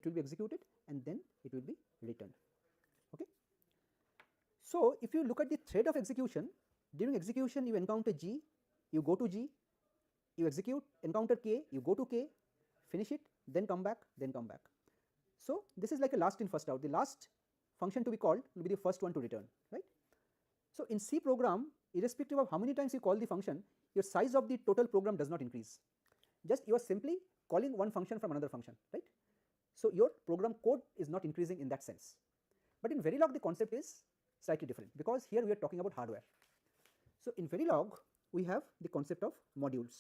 it will be executed and then it will be returned. Okay. So, if you look at the thread of execution, during execution you encounter G, you go to G, you execute, encounter K, you go to K, finish it, then come back, then come back. So, this is like a last in first out, the last function to be called will be the first one to return, right. So, in C program, irrespective of how many times you call the function, your size of the total program does not increase, just you are simply calling one function from another function, right. So, your program code is not increasing in that sense, but in Verilog the concept is slightly different, because here we are talking about hardware. So, in Verilog we have the concept of modules.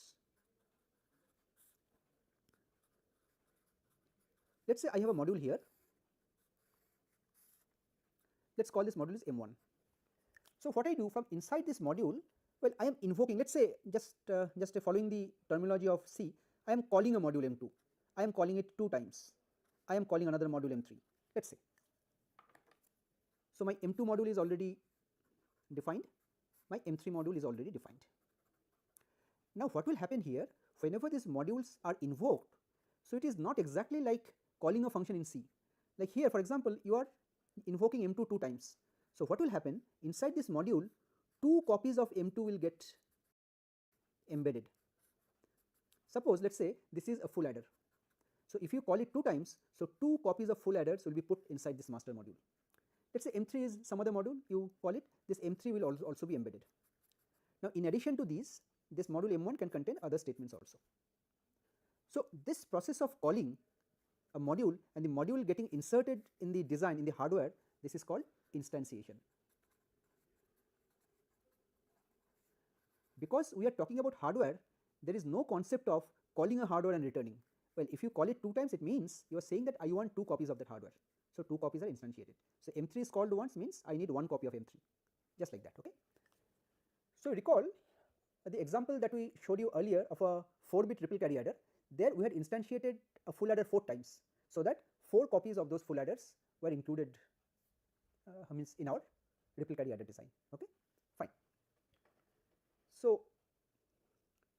Let us say I have a module here, let us call this module is M1. So, what I do from inside this module, well, I am invoking, let us say just following the terminology of C, I am calling a module M2, I am calling it 2 times, I am calling another module M3, let us say. So, my M2 module is already defined, my M3 module is already defined. Now, what will happen here, whenever these modules are invoked, so it is not exactly like calling a function in C. Like here for example, you are invoking M2 2 times. So, what will happen inside this module, 2 copies of M2 will get embedded. Suppose let us say this is a full adder. So, if you call it 2 times, so 2 copies of full adders will be put inside this master module. Let us say M3 is some other module, you call it, this M3 will also be embedded. Now, in addition to these, this module M1 can contain other statements also. So, this process of calling a module and the module getting inserted in the design, in the hardware, this is called instantiation. Because we are talking about hardware, there is no concept of calling a hardware and returning. Well, if you call it 2 times, it means you are saying that I want 2 copies of that hardware. So, 2 copies are instantiated. So, M3 is called once means I need 1 copy of M3, just like that. Okay. So, recall the example that we showed you earlier of a 4-bit triple carry adder. There we had instantiated a full adder 4 times, so that 4 copies of those full adders were included means in our triple carry adder design. Okay, fine. So,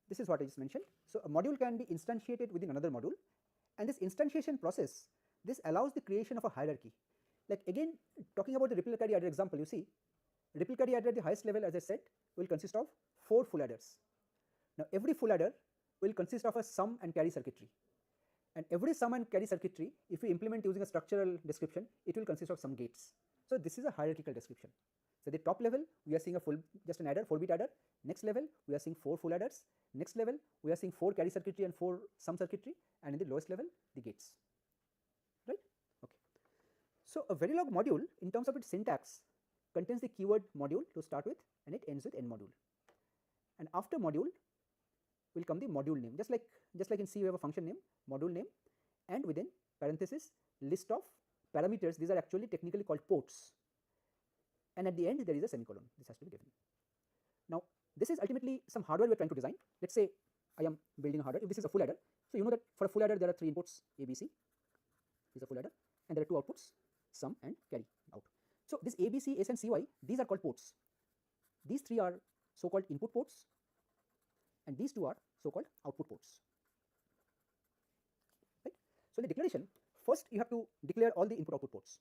this is what I just mentioned. So, a module can be instantiated within another module, and this instantiation process, this allows the creation of a hierarchy. Like again talking about the triple carry adder example, you see triple carry adder at the highest level, as I said, will consist of 4 full adders. Now, every full adder will consist of a sum and carry circuitry, and every sum and carry circuitry, if we implement using a structural description, it will consist of some gates. So, this is a hierarchical description. So, the top level we are seeing a full, just an adder, 4-bit adder. Next level we are seeing 4 full adders. Next level we are seeing 4 carry circuitry and 4 sum circuitry, and in the lowest level the gates, right. Okay. So, a Verilog module in terms of its syntax contains the keyword module to start with, and it ends with n module, and after module will come the module name, just like in C we have a function name, module name, and within parenthesis list of parameters, these are actually technically called ports, and at the end there is a semicolon, this has to be given. Now, this is ultimately some hardware we are trying to design. Let us say I am building a hardware, if this is a full adder, so you know that for a full adder there are 3 inputs A, B, C, this is a full adder, and there are 2 outputs, sum and carry out. So, this A, B, C, S and C, Y, these are called ports. These 3 are so called input ports, and these 2 are so called output ports, right. So, in the declaration, first you have to declare all the input output ports.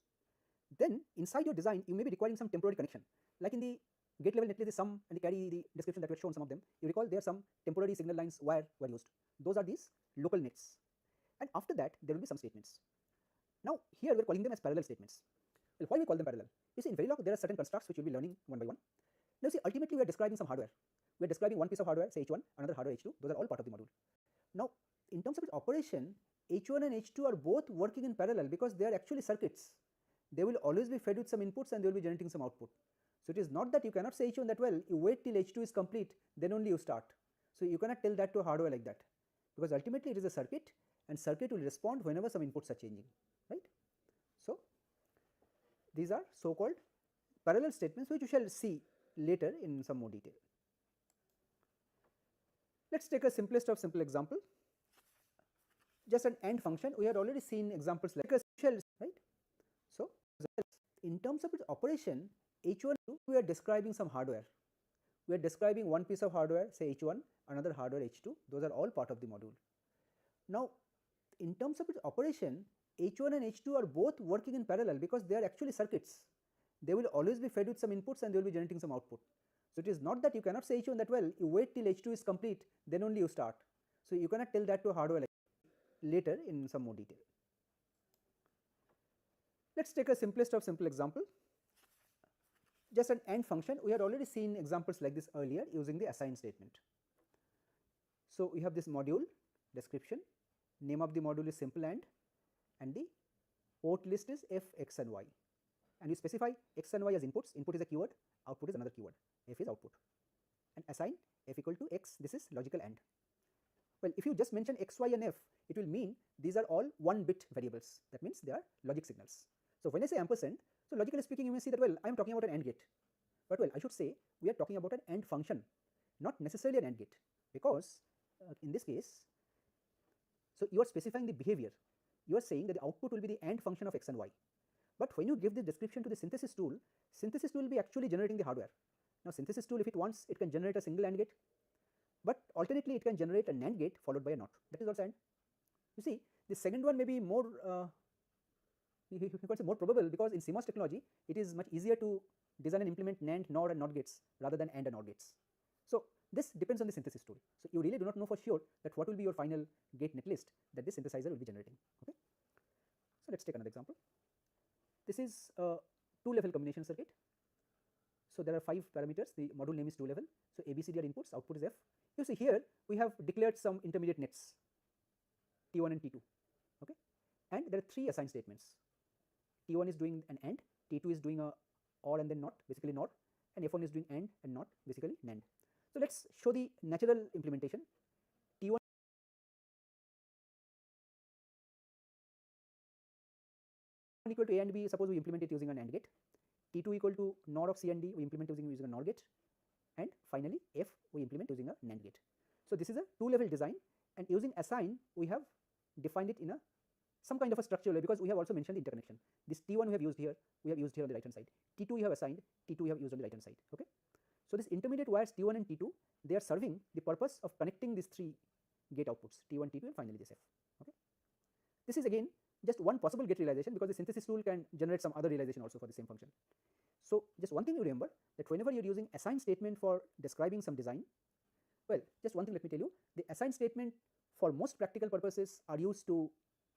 Then inside your design you may be requiring some temporary connection, like in the gate level netlist, the sum and the carry, the description that we have shown some of them, you recall there are some temporary signal lines wire were used, those are these local nets, and after that there will be some statements. Now, here we are calling them as parallel statements. Well, why we call them parallel? You see, in Verilog there are certain constructs which we will be learning one by one. Now, see, ultimately we are describing some hardware. We are describing one piece of hardware, say H1, another hardware H2, those are all part of the module. Now, in terms of its operation, H1 and H2 are both working in parallel because they are actually circuits. They will always be fed with some inputs and they will be generating some output. So, it is not that you cannot say H1 that, well, you wait till H2 is complete, then only you start. So, you cannot tell that to a hardware like that, because ultimately it is a circuit, and circuit will respond whenever some inputs are changing, right. So, these are so called parallel statements, which we shall see later in some more detail. Let us take a simplest of simple example, just an AND function. We had already seen examples like a shell, right. So, in terms of its operation, H1, we are describing some hardware. We are describing one piece of hardware, say H1, another hardware H2, those are all part of the module. Now, in terms of its operation, H1 and H2 are both working in parallel because they are actually circuits. They will always be fed with some inputs and they will be generating some output. So it is not that you cannot say H1 that, well, you wait till H2 is complete, then only you start. So you cannot tell that to hardware like later in some more detail. Let's take a simplest of simple example. Just an AND function. We had already seen examples like this earlier using the assign statement. So we have this module description, name of the module is simple and the port list is f, x and y, and you specify x and y as inputs. Input is a keyword, output is another keyword, f is output, and assign f equal to x. This is logical AND. Well, if you just mention x, y and f, it will mean these are all 1-bit variables. That means they are logic signals. So when I say ampersand, so logically speaking, you may see that, well, I am talking about an AND gate, but well, I should say we are talking about an AND function, not necessarily an AND gate, because in this case, so you are specifying the behavior. You are saying that the output will be the AND function of x and y. But when you give the description to the synthesis tool will be actually generating the hardware. Now synthesis tool, if it wants, it can generate a single AND gate, but alternately it can generate a NAND gate followed by a NOT. That is also AND. You see, the second one may be more you can say more probable, because in CMOS technology it is much easier to design and implement NAND, NOR and NOT gates rather than AND and NOR gates. So this depends on the synthesis tool. So you really do not know for sure that what will be your final gate netlist that this synthesizer will be generating. Okay. So let's take another example. This is a 2-level combination circuit. So there are 5 parameters. The module name is 2-level. So ABCD are inputs, output is F. You see here we have declared some intermediate nets, T1 and T2. Okay, and there are 3 assign statements. T1 is doing an AND, T2 is doing a OR and then NOT, basically NOR, and F1 is doing AND and NOT, basically NAND. So let's show the natural implementation. T1 equal to A and B, suppose we implement it using an AND gate. T2 equal to NOR of C and D, we implement using a NOR gate, and finally F we implement using a NAND gate. So this is a 2-level design, and using assign we have defined it in a some kind of a structural way, because we have also mentioned the interconnection. This T1 we have used here on the right hand side, T2 we have assigned, T2 we have used on the right hand side. Okay. So this intermediate wires T1 and T2, they are serving the purpose of connecting these 3 gate outputs, T1, T2 and finally this F. Okay. This is again just one possible gate realization, because the synthesis tool can generate some other realization also for the same function. So just one thing you remember, that whenever you are using assign statement for describing some design, well, just one thing let me tell you, the assign statement for most practical purposes are used to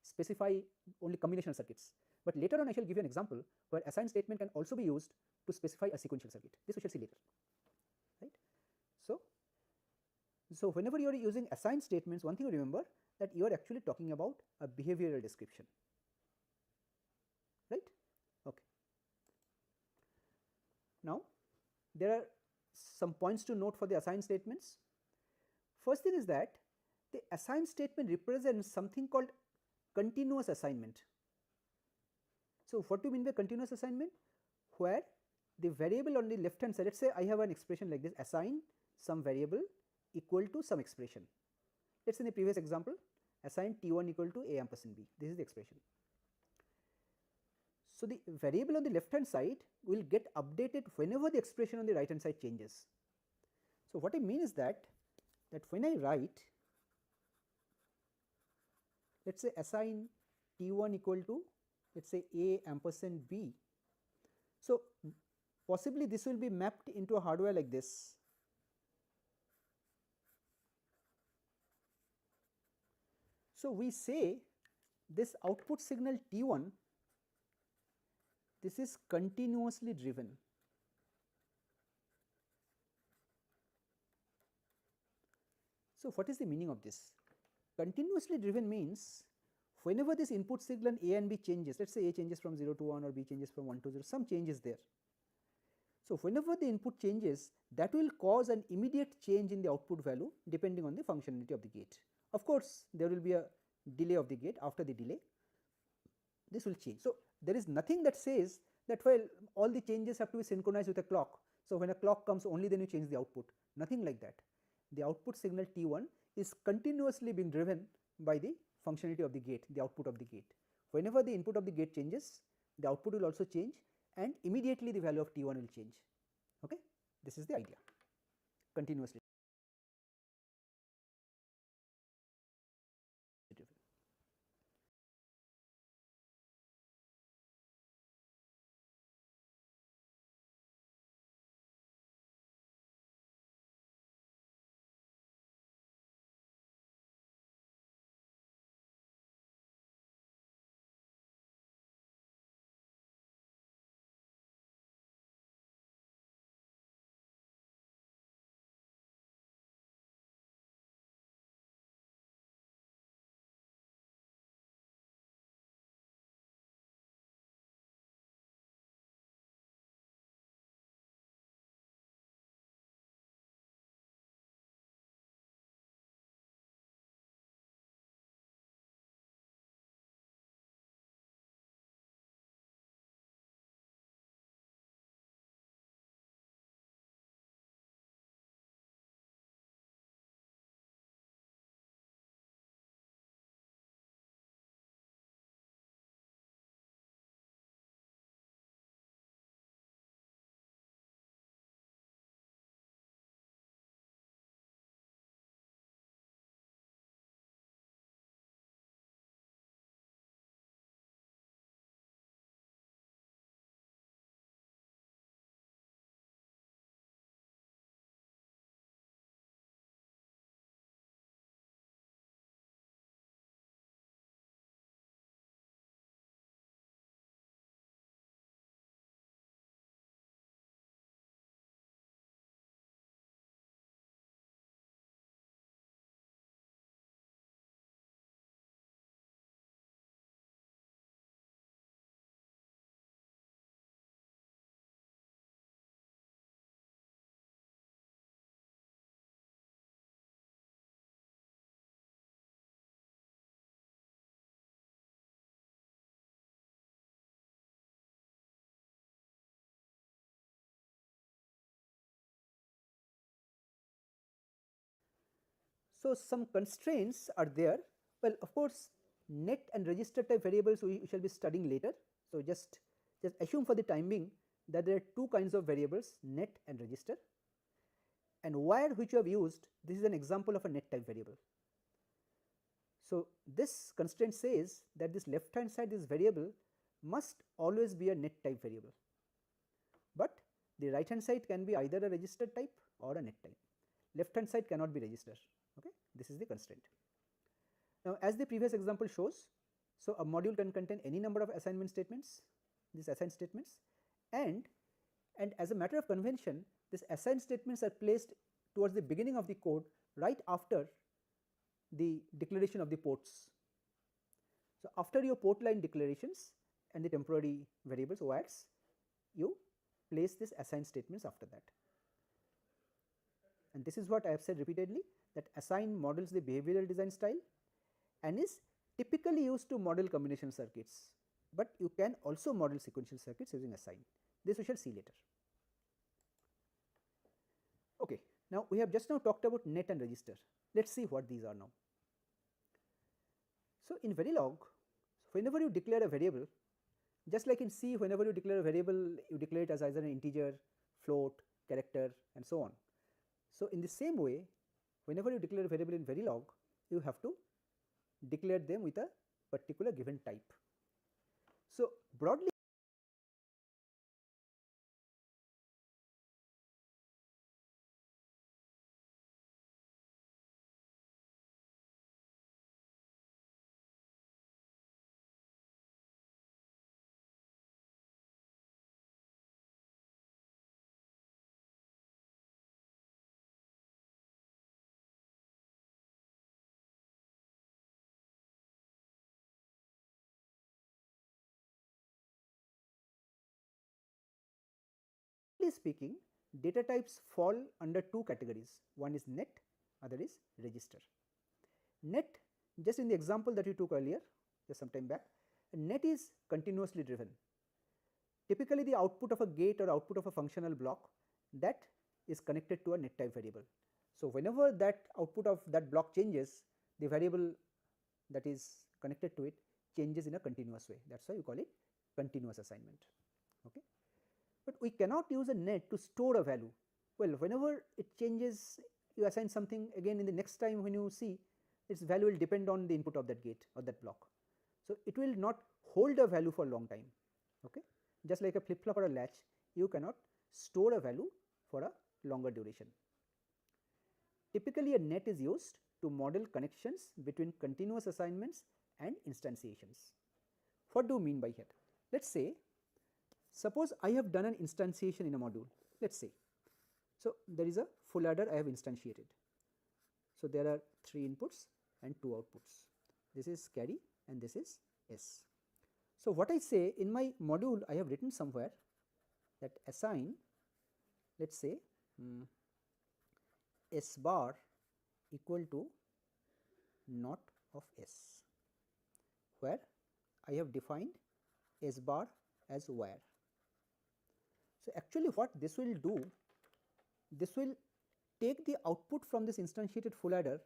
specify only combinational circuits, but later on I shall give you an example where assign statement can also be used to specify a sequential circuit. This we shall see later, right? So whenever you are using assign statements, one thing to remember, that you are actually talking about a behavioral description, right? Okay. Now there are some points to note for the assign statements. First thing is that the assign statement represents something called continuous assignment. So what do you mean by continuous assignment? Where the variable on the left hand side, let's say I have an expression like this, assign some variable equal to some expression. Let's say in the previous example, assign T1 equal to A ampersand B. This is the expression. So the variable on the left hand side will get updated whenever the expression on the right hand side changes. So what I mean is that when I write, let's say assign T1 equal to, let's say A ampersand B. So possibly this will be mapped into a hardware like this. So we say this output signal T1, this is continuously driven. So what is the meaning of this? Continuously driven means whenever this input signal A and B changes, let's say A changes from 0 to 1 or B changes from 1 to 0, some change is there. So whenever the input changes, that will cause an immediate change in the output value depending on the functionality of the gate. Of course, there will be a delay of the gate. After the delay, this will change. So there is nothing that says that, well, all the changes have to be synchronized with a clock. So when a clock comes, only then you change the output. Nothing like that. The output signal T1 is continuously being driven by the functionality of the gate, the output of the gate. Whenever the input of the gate changes, the output will also change, and immediately the value of T1 will change. Okay, this is the idea, continuously. So some constraints are there. Well, of course, net and register type variables we shall be studying later. So just assume for the time being that there are two kinds of variables, net and register, and wire which you have used, this is an example of a net type variable. So this constraint says that this left hand side, this variable must always be a net type variable, but the right hand side can be either a register type or a net type. Left hand side cannot be register. Okay, this is the constraint. Now as the previous example shows, so a module can contain any number of assignment statements, these assign statements, and as a matter of convention, these assign statements are placed towards the beginning of the code right after the declaration of the ports. So after your port line declarations and the temporary variables OADs, you place these assign statements after that. And this is what I have said repeatedly, that assign models the behavioral design style and is typically used to model combination circuits, but you can also model sequential circuits using assign. This we shall see later. Okay, now we have just now talked about net and register. Let us see what these are now. So in Verilog, whenever you declare a variable, just like in C, whenever you declare a variable, you declare it as either an integer, float, character, and so on. So in the same way, whenever you declare a variable in Verilog, you have to declare them with a particular given type. So broadly, speaking, data types fall under two categories. One is net, other is register. Net, just in the example that you took earlier, just some time back, net is continuously driven. Typically the output of a gate or output of a functional block, that is connected to a net type variable. So whenever that output of that block changes, the variable that is connected to it changes in a continuous way. That is why you call it continuous assignment. Okay. But we cannot use a net to store a value. Well, whenever it changes, you assign something, again in the next time when you see, its value will depend on the input of that gate or that block. So it will not hold a value for a long time. Okay. Just like a flip flop or a latch, you cannot store a value for a longer duration. Typically a net is used to model connections between continuous assignments and instantiations. What do you mean by here? Let us say, suppose I have done an instantiation in a module, let us say. So there is a full adder I have instantiated. So there are 3 inputs and 2 outputs. This is carry and this is S. So what I say in my module, I have written somewhere that assign, let us say S bar equal to not of S, where I have defined S bar as where. So actually what this will do, this will take the output from this instantiated full adder,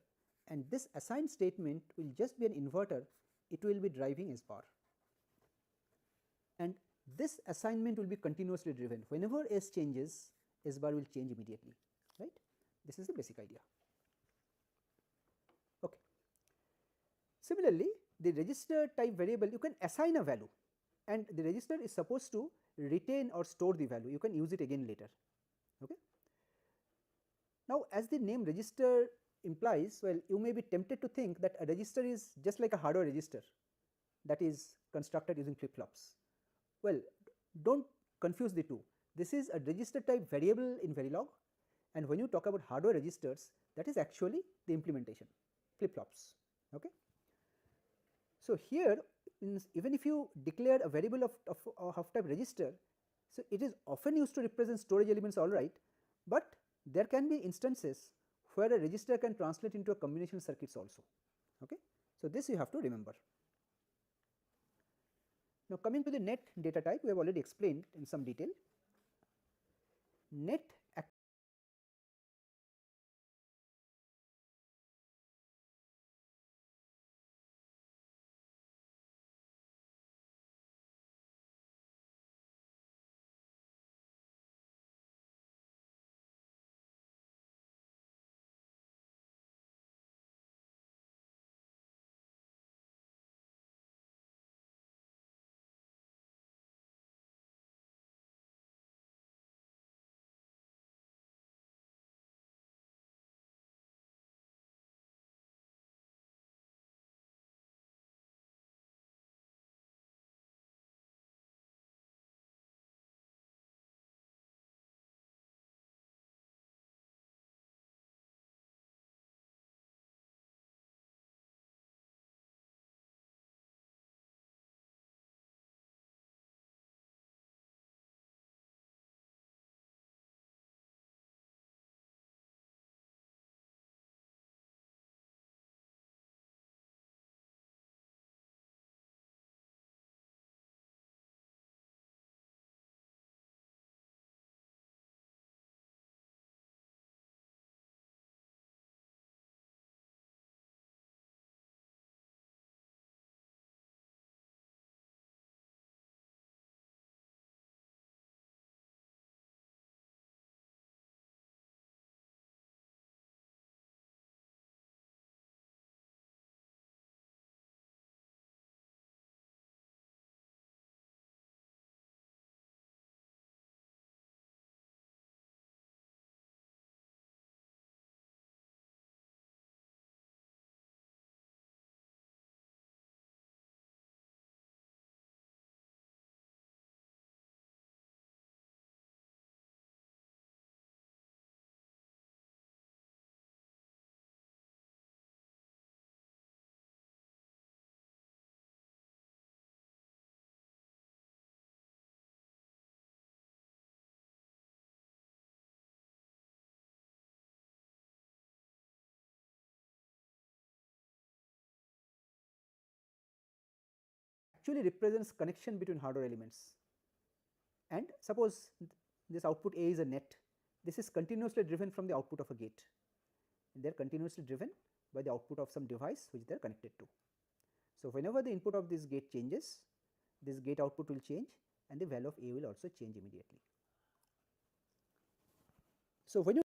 and this assign statement will just be an inverter, it will be driving S bar. And this assignment will be continuously driven. Whenever S changes, S bar will change immediately, right. This is the basic idea. Okay. Similarly, the register type variable, you can assign a value and the register is supposed to retain or store the value. You can use it again later. Okay. Now as the name register implies, well, you may be tempted to think that a register is just like a hardware register that is constructed using flip flops. Well, do not confuse the two. This is a register type variable in Verilog, and when you talk about hardware registers, that is actually the implementation, flip flops. Okay. So here, even if you declare a variable of type register, so it is often used to represent storage elements, all right, but there can be instances where a register can translate into a combination circuits also. Okay. So this you have to remember. Now coming to the net data type, we have already explained in some detail. Net actually represents connection between hardware elements. And suppose this output A is a net, this is continuously driven from the output of a gate, and they are continuously driven by the output of some device which they are connected to. So, whenever the input of this gate changes, this gate output will change and the value of A will also change immediately. So, when you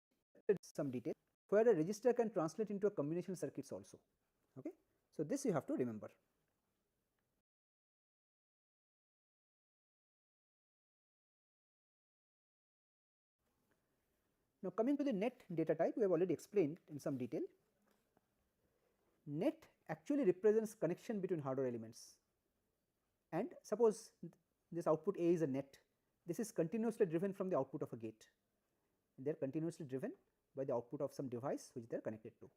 some detail where a register can translate into a combination circuits also. Okay. So, this you have to remember. Now, coming to the net data type, we have already explained in some detail. Net actually represents connection between hardware elements, and suppose this output A is a net, this is continuously driven from the output of a gate, and they are continuously driven by the output of some device which they are connected to.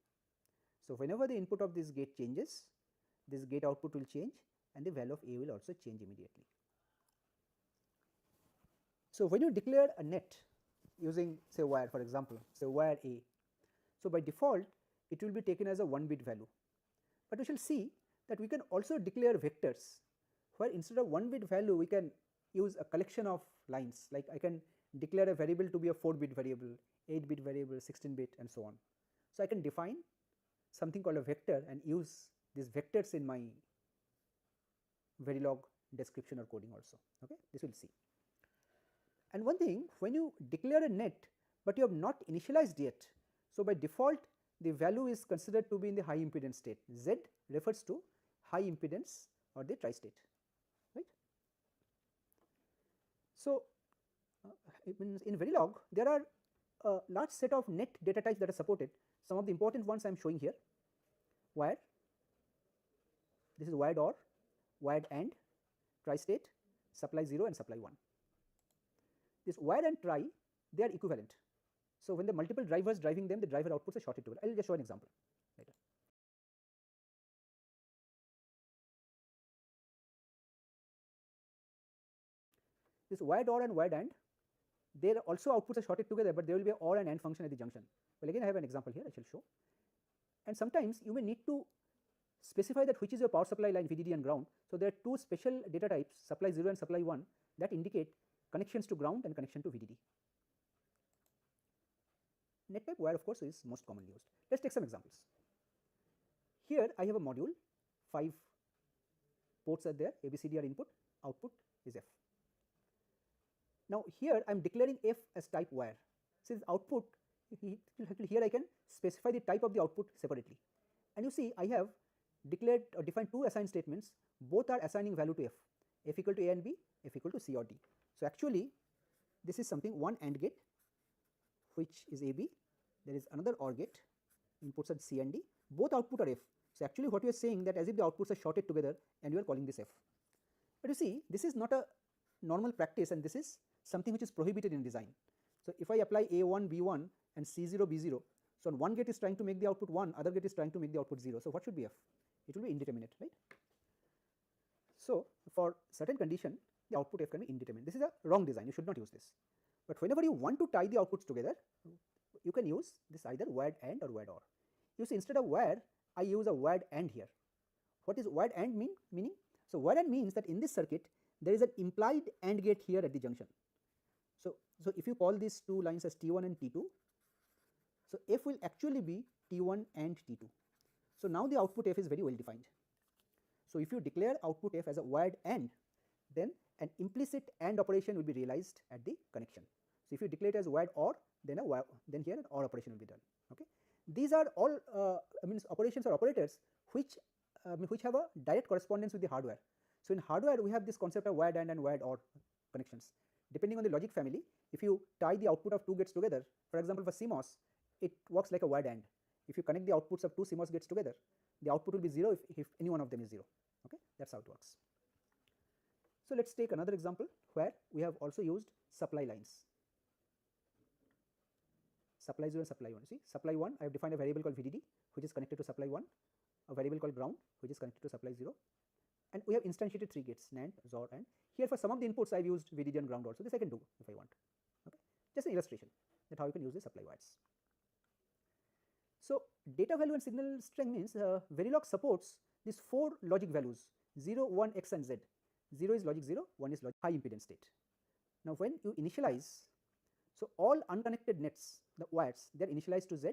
So, whenever the input of this gate changes, this gate output will change and the value of A will also change immediately. So, when you declare a net using say wire, for example, say wire A, so by default it will be taken as a 1-bit value, but we shall see that we can also declare vectors where instead of 1-bit value we can use a collection of lines, like I can declare a variable to be a 4-bit variable, 8-bit variable, 16-bit and so on. So, I can define something called a vector and use these vectors in my Verilog description or coding also. Okay, this we will see. And one thing, when you declare a net but you have not initialized yet, so by default the value is considered to be in the high impedance state. Z refers to high impedance or the tri-state, right. So, in Verilog there are a large set of net data types that are supported. Some of the important ones I am showing here: wired, this is wired OR, wired AND, tri-state, supply 0 and supply 1. This wired and tri, they are equivalent. So, when the multiple drivers driving them, the driver outputs are shorted together. I will just show an example later. This wired OR and wired AND, their also outputs are shorted together, but there will be an OR and AND function at the junction. Well, again I have an example here I shall show. And sometimes you may need to specify that which is your power supply line, VDD and ground. So, there are two special data types, supply 0 and supply 1, that indicate connections to ground and connection to VDD. Net type wire of course is most commonly used. Let us take some examples. Here I have a module, 5 ports are there, ABCD are input, output is F. Now, here I am declaring F as type wire. Since output, here I can specify the type of the output separately. And you see I have declared or defined two assign statements, both are assigning value to F equal to A and B, F equal to C or D. So, actually this is something one AND gate which is AB, there is another OR gate, inputs are C and D, both output are F. So, actually what we are saying that as if the outputs are shorted together and you are calling this F. But you see this is not a normal practice and this is something which is prohibited in design. So, if I apply A1, B1 and C0, B0, so one gate is trying to make the output 1, other gate is trying to make the output 0. So, what should be F? It will be indeterminate, right. So, for certain condition the output F can be indeterminate. This is a wrong design, you should not use this. But whenever you want to tie the outputs together, you can use this either wired AND or wired OR. You see instead of wired, I use a wired AND here. What is wired AND meaning? So, wired AND means that in this circuit there is an implied AND gate here at the junction. So, if you call these two lines as T1 and T2, so F will actually be T1 and T2. So, now the output F is very well defined. So, if you declare output F as a wired AND, then an implicit AND operation will be realized at the connection. So, if you declare it as wired OR, then here an OR operation will be done. Okay. These are all operations or operators which have a direct correspondence with the hardware. So, in hardware we have this concept of wired AND and wired OR connections. Depending on the logic family, if you tie the output of two gates together, for example, for CMOS, it works like a wired AND. If you connect the outputs of two CMOS gates together, the output will be 0 if any one of them is 0. Okay, that is how it works. So, let us take another example where we have also used supply lines. Supply 0 and supply 1. See, supply 1, I have defined a variable called VDD which is connected to supply 1, a variable called ground which is connected to supply 0, and we have instantiated 3 gates, NAND, XOR, and here for some of the inputs I have used VDD and ground also. This I can do if I want. Okay, just an illustration that how you can use the supply wires. So, data value and signal strength means Verilog supports these 4 logic values 0, 1, x and z. 0 is logic 0, 1 is logic high impedance state. Now when you initialize, so all unconnected nets, the wires, they are initialized to z,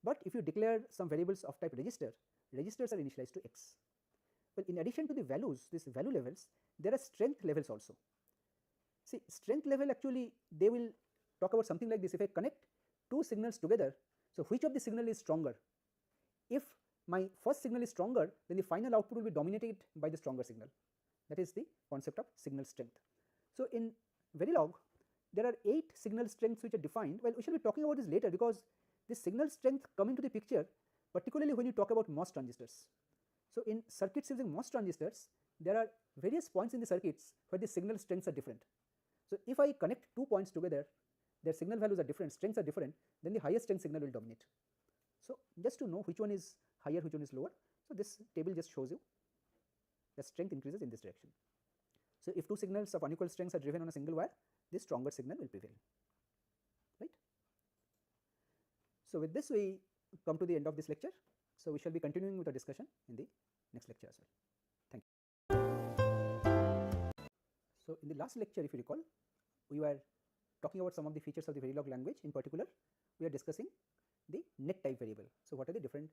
but if you declare some variables of type register, registers are initialized to x. Well, in addition to the values, these value levels, there are strength levels also. See, strength level actually they will talk about something like this: if I connect two signals together, so which of the signal is stronger? If my first signal is stronger, then the final output will be dominated by the stronger signal. That is the concept of signal strength. So in Verilog, there are 8 signal strengths which are defined. Well, we shall be talking about this later, because this signal strength come into the picture particularly when you talk about MOS transistors. So in circuits using MOS transistors, there are various points in the circuits where the signal strengths are different. So if I connect 2 points together, their signal values are different, strengths are different, then the highest strength signal will dominate. So just to know which one is higher, which one is lower, so this table just shows you the strength increases in this direction. So if two signals of unequal strengths are driven on a single wire, this stronger signal will prevail, right? So with this we come to the end of this lecture. So we shall be continuing with our discussion in the next lecture as well. Thank you. So in the last lecture, if you recall, we were talking about some of the features of the Verilog language. In particular, we are discussing the net type variable. So what are the different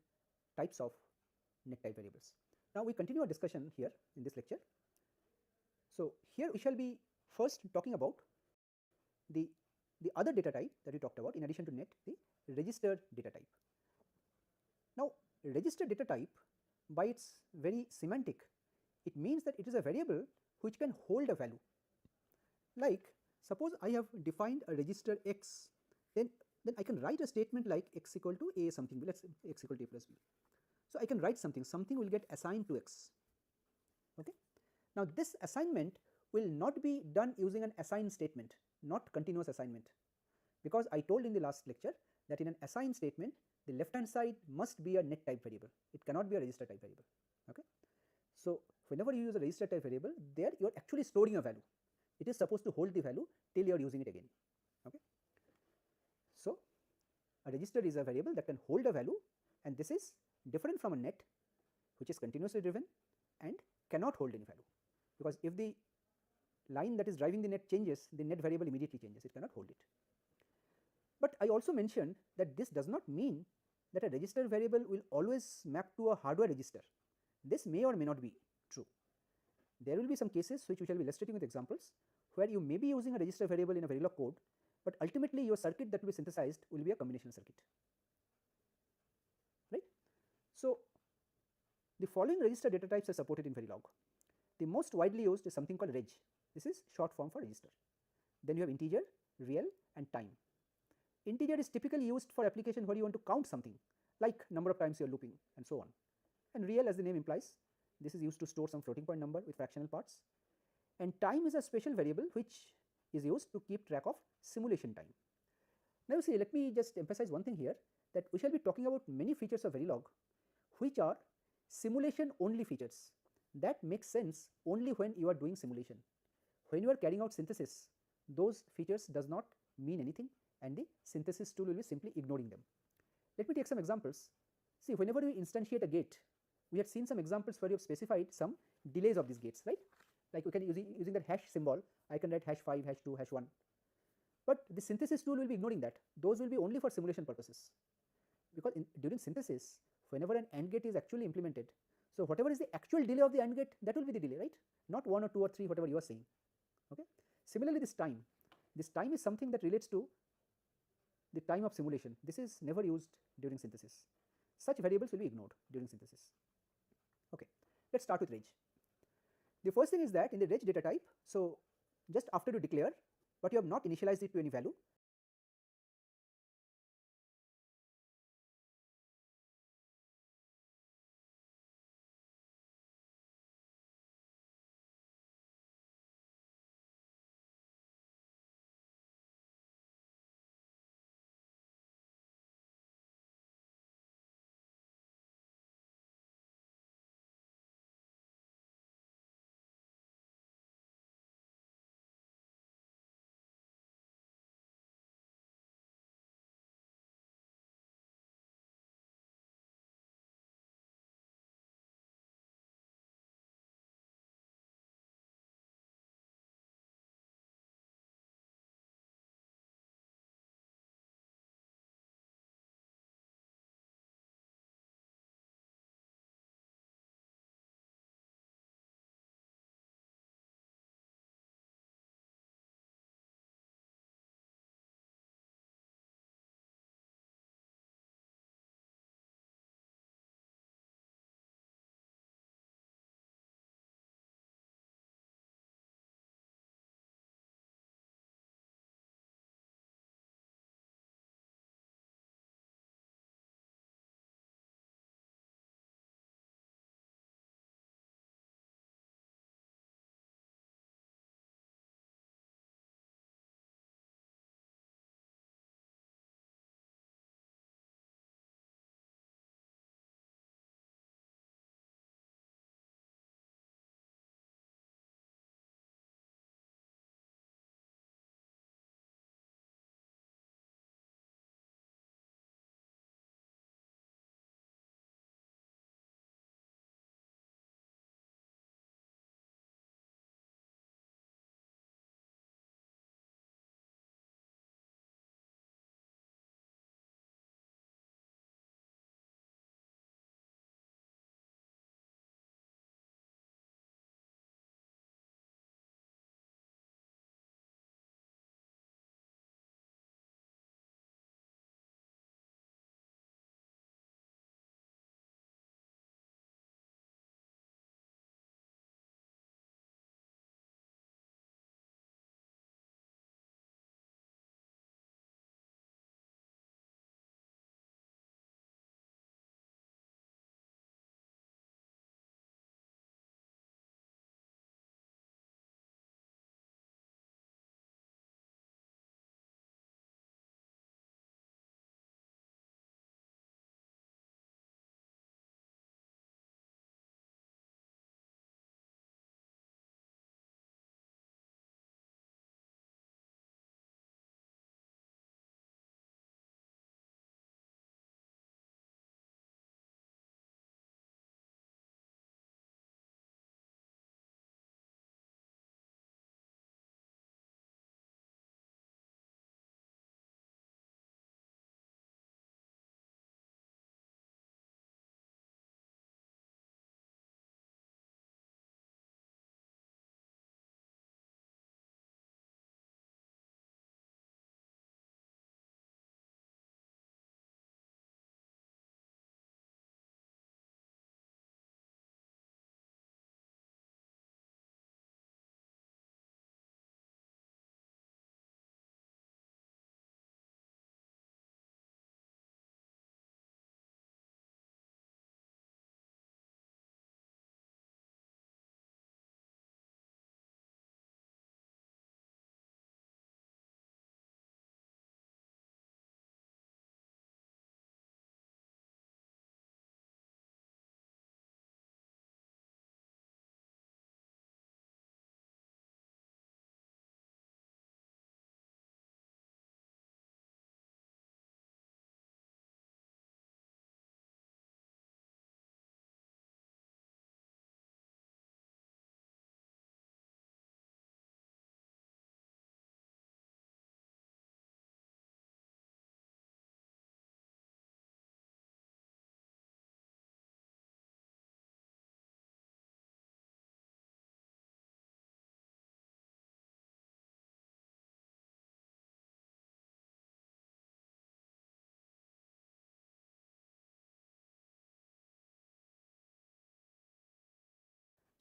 types of net type variables? Now we continue our discussion here in this lecture. So here we shall be first talking about the other data type that we talked about in addition to net, the register data type. Now register data type, by its very semantic, it means that it is a variable which can hold a value. Like suppose I have defined a register x, then I can write a statement like x equal to a something b, let's say x equal to a plus b. So I can write something will get assigned to x. Okay. Now this assignment will not be done using an assign statement, not continuous assignment, because I told in the last lecture that in an assign statement the left hand side must be a net type variable, it cannot be a register type variable. Okay. So whenever you use a register type variable, there you are actually storing a value, it is supposed to hold the value till you are using it again. Okay. So a register is a variable that can hold a value, and this is different from a net which is continuously driven and cannot hold any value, because if the line that is driving the net changes, the net variable immediately changes, it cannot hold it. But I also mentioned that this does not mean that a register variable will always map to a hardware register. This may or may not be true. There will be some cases which we shall be illustrating with examples where you may be using a register variable in a Verilog code, but ultimately your circuit that will be synthesized will be a combination circuit, right? So the following register data types are supported in Verilog. The most widely used is something called reg. This is short form for register. Then you have integer, real and time. Integer is typically used for application where you want to count something, like number of times you are looping and so on. And real, as the name implies, this is used to store some floating point number with fractional parts. And time is a special variable which is used to keep track of simulation time. Now you see, let me just emphasize one thing here, that we shall be talking about many features of Verilog which are simulation only features. That makes sense only when you are doing simulation. When you are carrying out synthesis, those features does not mean anything, and the synthesis tool will be simply ignoring them. Let me take some examples. See, whenever we instantiate a gate, we have seen some examples where you have specified some delays of these gates, right? Like we can using that hash symbol, I can write hash 5, hash 2, hash 1. But the synthesis tool will be ignoring that. Those will be only for simulation purposes. Because during synthesis, whenever an AND gate is actually implemented, so whatever is the actual delay of the AND gate, that will be the delay, right? Not 1 or 2 or 3, whatever you are saying. Okay. Similarly, this time is something that relates to the time of simulation. This is never used during synthesis. Such variables will be ignored during synthesis. Okay, let's start with reg. The first thing is that in the reg data type, so just after you declare, but you have not initialized it to any value,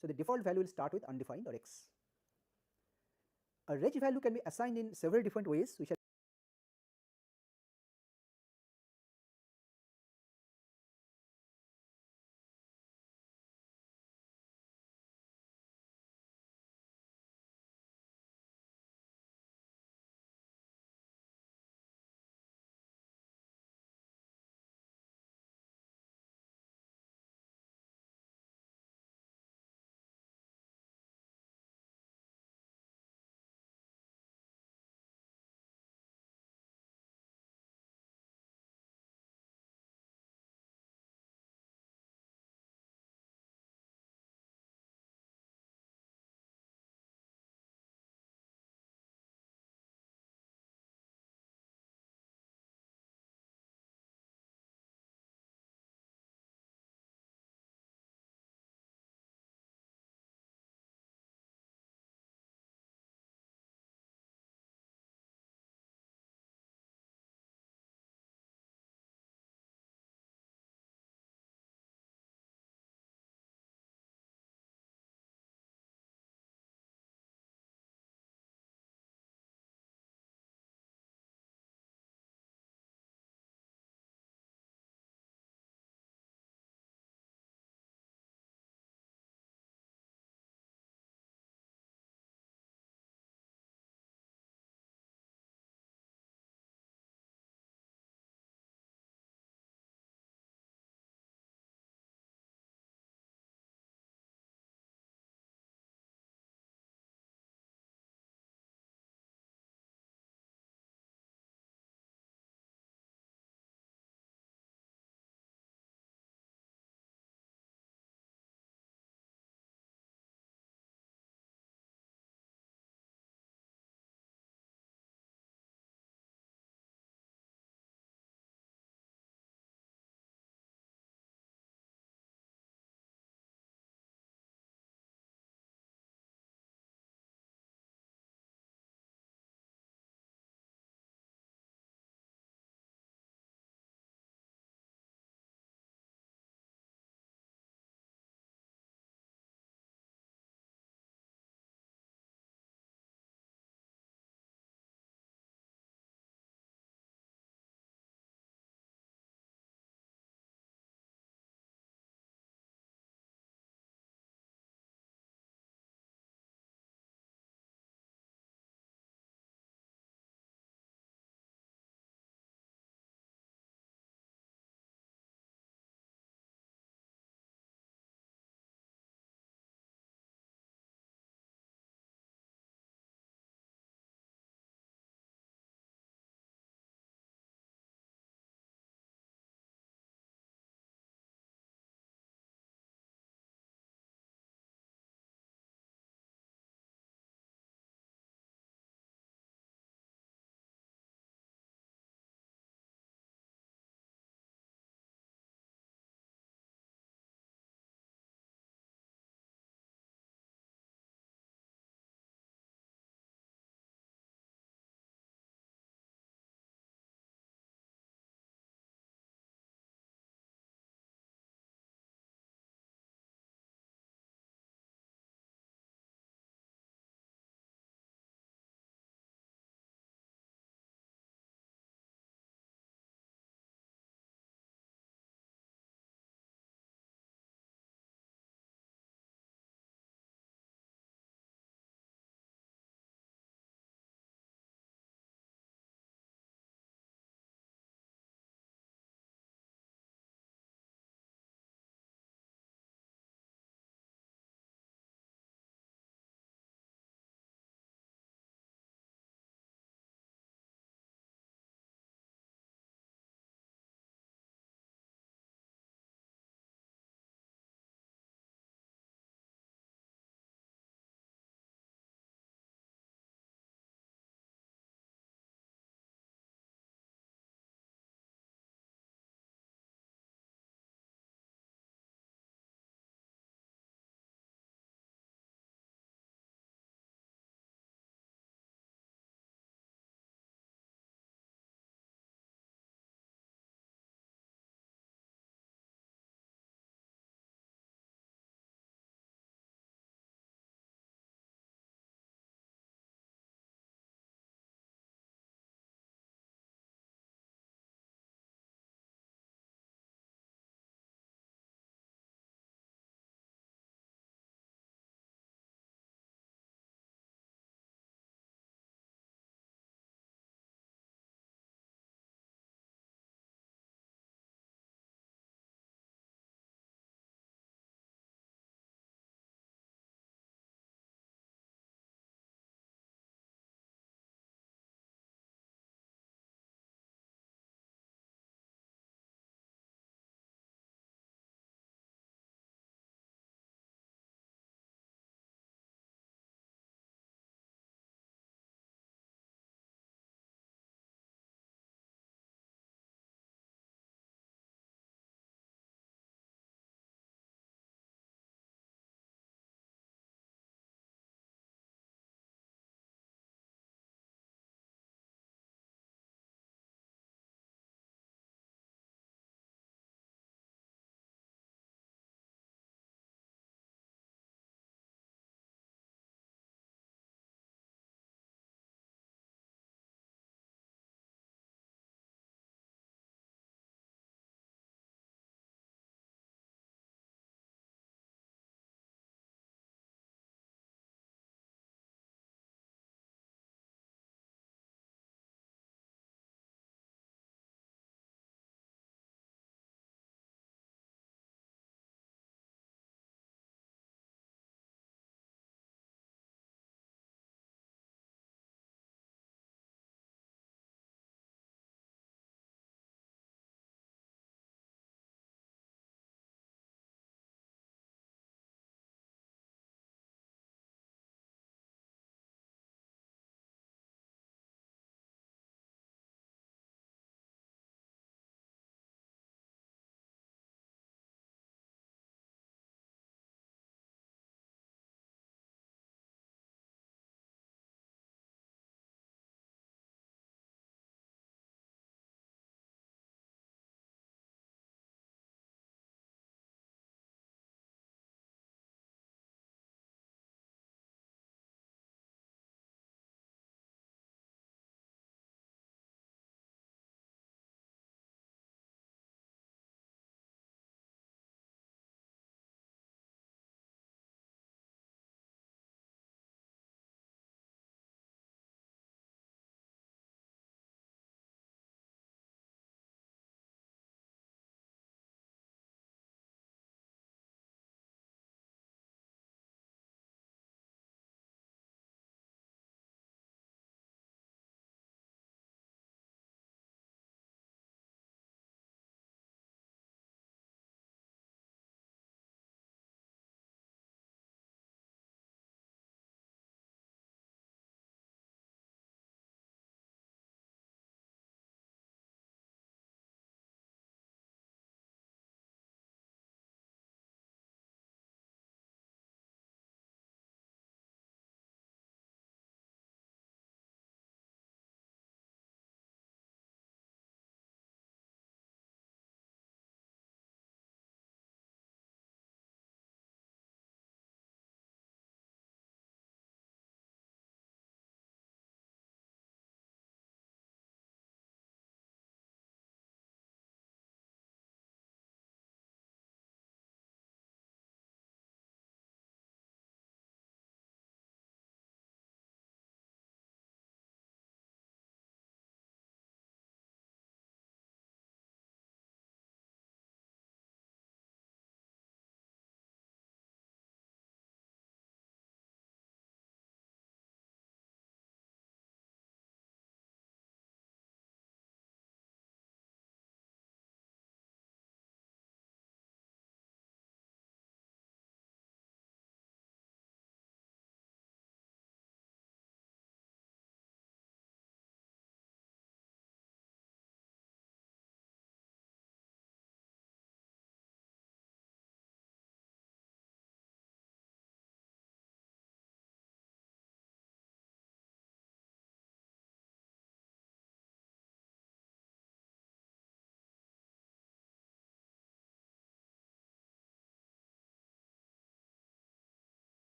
So the default value will start with undefined or X. A reg value can be assigned in several different ways. We shall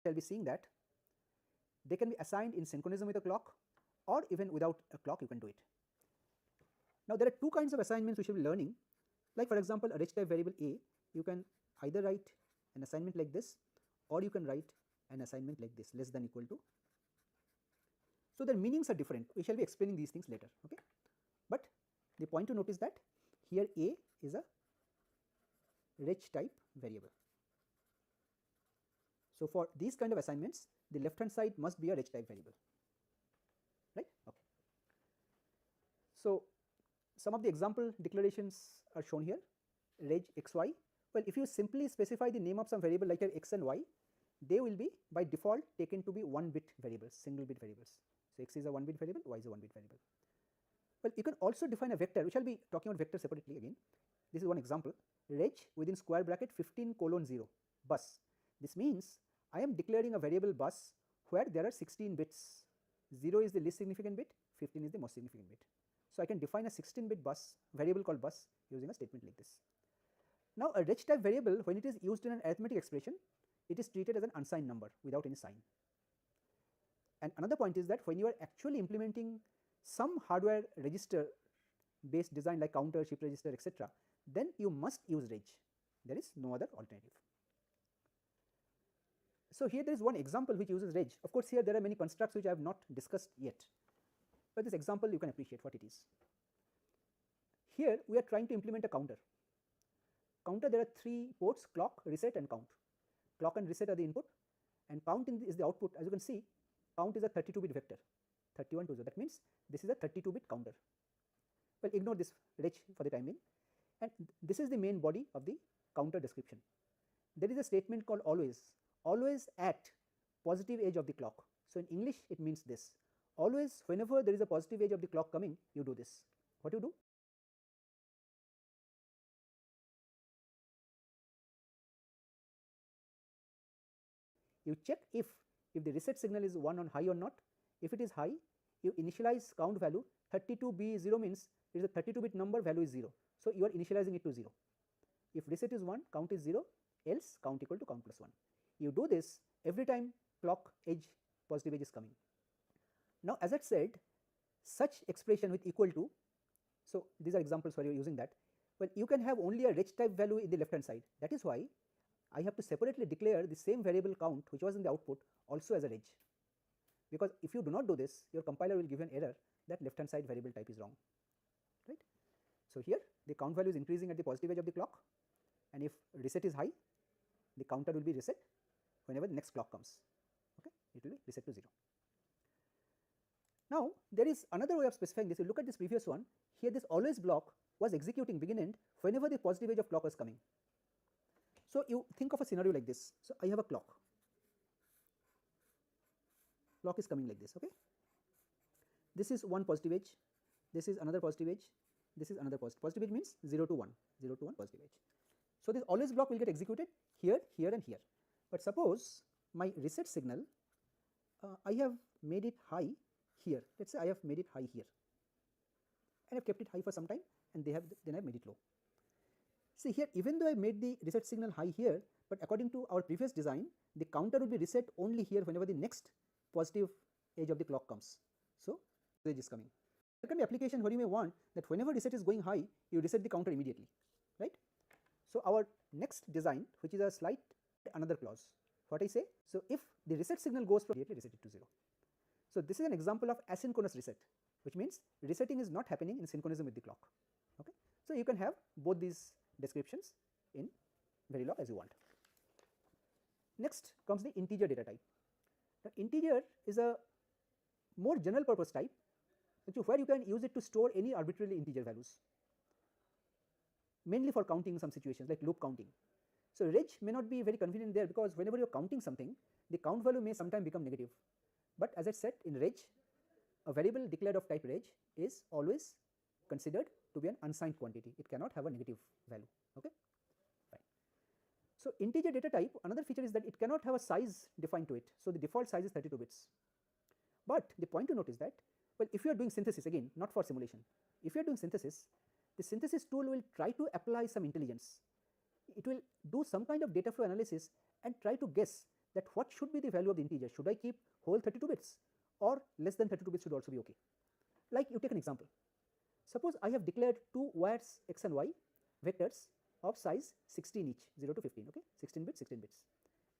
shall be seeing that they can be assigned in synchronism with a clock, or even without a clock you can do it. Now there are two kinds of assignments we should be learning. Like for example, a reg type variable A, you can either write an assignment like this, or you can write an assignment like this, less than equal to. So their meanings are different. We shall be explaining these things later. Okay, but the point to note is that here A is a reg type variable. So for these kind of assignments, the left hand side must be a reg type variable, right? Okay. So some of the example declarations are shown here. Reg xy. Well, if you simply specify the name of some variable like x and y, they will be by default taken to be 1-bit variables, single bit variables. So x is a 1-bit variable, y is a 1-bit variable. Well, you can also define a vector. We shall be talking about vectors separately again. This is one example. Reg within square bracket 15:0 bus. This means I am declaring a variable bus where there are 16 bits. 0 is the least significant bit, 15 is the most significant bit. So I can define a 16-bit bus variable called bus using a statement like this. Now a reg type variable, when it is used in an arithmetic expression, it is treated as an unsigned number without any sign. And another point is that when you are actually implementing some hardware register based design like counter, shift register, etc., then you must use reg. There is no other alternative. So here there is one example which uses reg. Of course, here there are many constructs which I have not discussed yet, but this example you can appreciate what it is. Here we are trying to implement a counter. Counter, there are 3 ports: clock, reset and count. Clock and reset are the input and count is the output. As you can see, count is a 32-bit vector, 31 to 0. That means this is a 32-bit counter. Well, ignore this reg for the time being, and this is the main body of the counter description. There is a statement called always. Always at positive edge of the clock. So in English it means this: always whenever there is a positive edge of the clock coming, you do this. What you do? You check if the reset signal is 1 on high or not. If it is high, you initialize count value. 32B0 means it is a 32-bit number, value is 0. So you are initializing it to 0. If reset is 1, count is 0, else count equal to count plus 1. You do this every time clock edge, positive edge is coming. Now as I said, such expression with equal to, so these are examples where you are using that. Well, you can have only a reg type value in the left hand side. That is why I have to separately declare the same variable count which was in the output also as a reg, because if you do not do this, your compiler will give an error that left hand side variable type is wrong, right. So here the count value is increasing at the positive edge of the clock, and if reset is high, the counter will be reset whenever the next clock comes. Okay, it will be reset to 0. Now there is another way of specifying this. You look at this previous one. Here this always block was executing begin end whenever the positive edge of clock was coming. So you think of a scenario like this. So I have a clock. Clock is coming like this. Okay. This is one positive edge. This is another positive edge. This is another positive. Positive edge means 0 to 1. 0 to 1 positive edge. So this always block will get executed here, here, and here. But suppose my reset signal, I have made it high here. Let's say I have made it high here, and I have kept it high for some time, and then I have made it low. See here, even though I made the reset signal high here, but according to our previous design, the counter will be reset only here whenever the next positive edge of the clock comes. So edge is coming. There can be application where you may want that whenever reset is going high, you reset the counter immediately, right? So our next design, which is a slight another clause, what I say, so if the reset signal goes from immediately reset it to 0. So this is an example of asynchronous reset, which means resetting is not happening in synchronism with the clock. Okay, so you can have both these descriptions in Verilog as you want. Next comes the integer data type. Now integer is a more general purpose type, where you can use it to store any arbitrarily integer values, mainly for counting some situations like loop counting. So reg may not be very convenient there, because whenever you are counting something, the count value may sometime become negative. But as I said, in reg, a variable declared of type reg is always considered to be an unsigned quantity. It cannot have a negative value. Okay, fine. So integer data type, another feature is that it cannot have a size defined to it. So the default size is 32 bits. But the point to note is that, well, if you are doing synthesis, again not for simulation, if you are doing synthesis, the synthesis tool will try to apply some intelligence. It will do some kind of data flow analysis and try to guess that what should be the value of the integer. Should I keep whole 32 bits or less than 32 bits should also be okay. Like you take an example. Suppose I have declared two wires x and y vectors of size 16 each, 0 to 15, okay, 16 bits, 16 bits,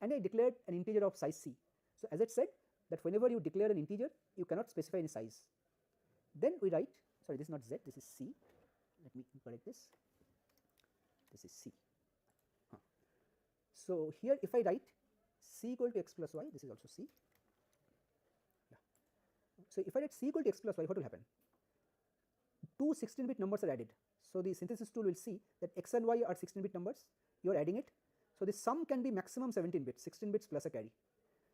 and I declared an integer of size c. So as I said that whenever you declare an integer, you cannot specify any size. Then we write, sorry, this is not z, this is c. Let me correct this. This is c. So here if I write c equal to x plus y, this is also c. Yeah. So if I write c equal to x plus y, what will happen? Two 16-bit numbers are added. So the synthesis tool will see that x and y are 16-bit numbers, you are adding it. So the sum can be maximum 17 bits, 16 bits plus a carry.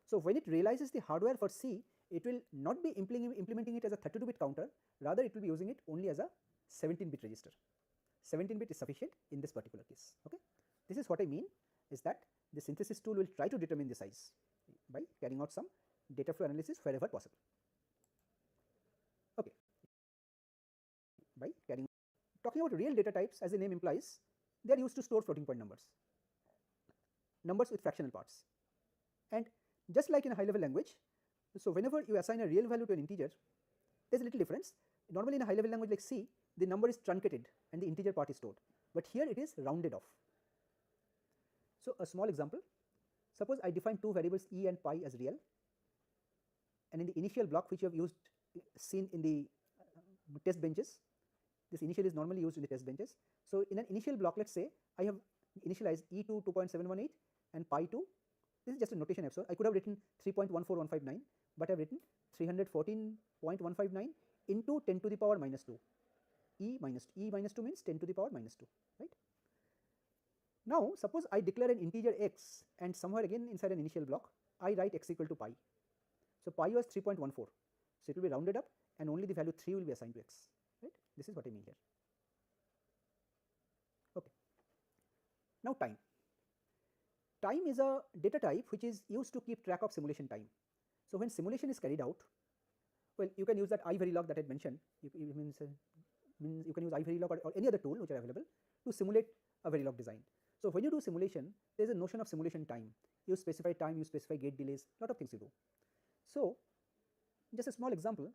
So when it realizes the hardware for C, it will not be implementing it as a 32-bit counter, rather it will be using it only as a 17-bit register. 17-bit is sufficient in this particular case. Okay, this is what I mean, is that the synthesis tool will try to determine the size by carrying out some data flow analysis wherever possible. Okay, by talking about real data types, as the name implies, they are used to store floating point numbers with fractional parts. And just like in a high level language, so whenever you assign a real value to an integer, there is a little difference. Normally in a high level language like C, the number is truncated and the integer part is stored, but here it is rounded off. So a small example, suppose I define two variables e and pi as real, and in the initial block which you have seen in the test benches, this initial is normally used in the test benches. So in an initial block, let's say I have initialized e2 2.718 and pi 2. This is just a notation episode. I could have written 3.14159, but I have written 314.159 into 10 to the power minus 2. E minus 2 means 10 to the power minus 2, right? Now suppose I declare an integer x, and somewhere again inside an initial block I write x equal to pi. So pi was 3.14, so it will be rounded up and only the value 3 will be assigned to x, right? This is what I mean here. Okay. Now time. Time is a data type which is used to keep track of simulation time. So when simulation is carried out, well, you can use that iVerilog that I mentioned. You can use iVerilog or any other tool which are available to simulate a Verilog design. So when you do simulation, there is a notion of simulation time. You specify time, you specify gate delays, lot of things you do. So just a small example,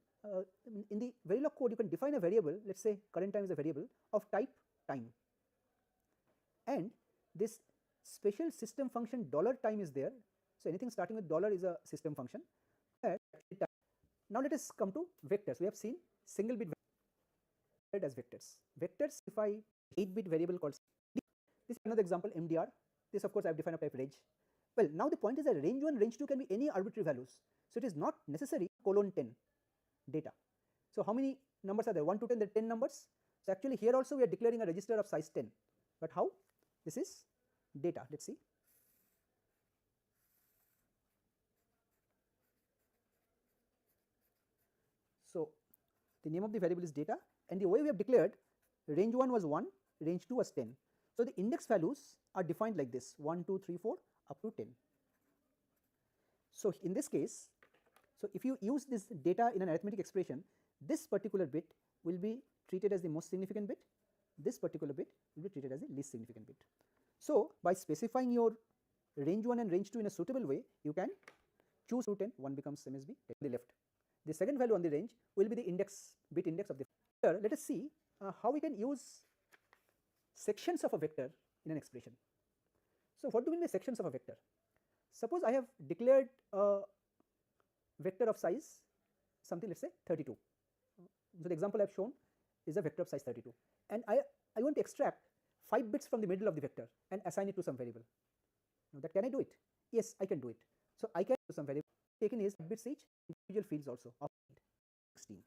in the Verilog code you can define a variable, let's say current time is a variable of type time, and this special system function $time is there. So anything starting with $, is a system function. Now let us come to vectors. We have seen single bit as vectors. Vectors define 8-bit variable called. This is another example, MDR. This of course I have defined a type range. Well, now the point is that range 1, range 2 can be any arbitrary values. So it is not necessary :10 data. So how many numbers are there? 1 to 10, there are 10 numbers. So actually here also we are declaring a register of size 10. But how? This is data. Let's see. So the name of the variable is data, and the way we have declared, range 1 was 1, range 2 was 10. So the index values are defined like this: 1, 2, 3, 4 up to 10. So in this case, so if you use this data in an arithmetic expression, this particular bit will be treated as the most significant bit, this particular bit will be treated as the least significant bit. So by specifying your range 1 and range 2 in a suitable way, you can choose to 10, 1 becomes MSB, 10 on the left. The second value on the range will be the bit index of the vector. Let us see how we can use sections of a vector in an expression. So what do we mean by sections of a vector? Suppose I have declared a vector of size something, let's say 32. So the example I have shown is a vector of size 32, and I want to extract 5 bits from the middle of the vector and assign it to some variable. Now that, can I do it? Yes, I can do it. So I can do some variable taken is bits each, individual fields also of 16,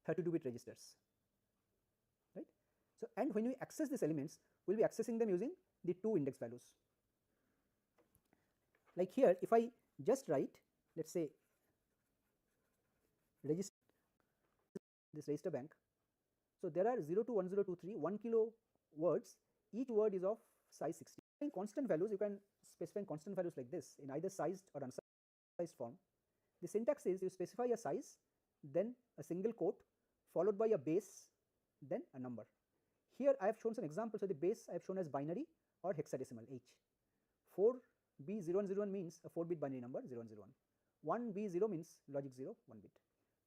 32-bit registers, right? So and when we access these elements, we will be accessing them using the 2 index values. Like here, if I just write, let's say register, this register bank. So there are 0 to 1023, 1 kilo words. Each word is of size 16. In constant values, you can specify constant values like this in either sized or unsized form. The syntax is you specify a size, then a single quote, followed by a base, then a number. Here I have shown some examples. So the base I have shown as binary or hexadecimal H. 4 B0101 means a 4-bit binary number 0101. 1B0 means logic 0, 1 bit.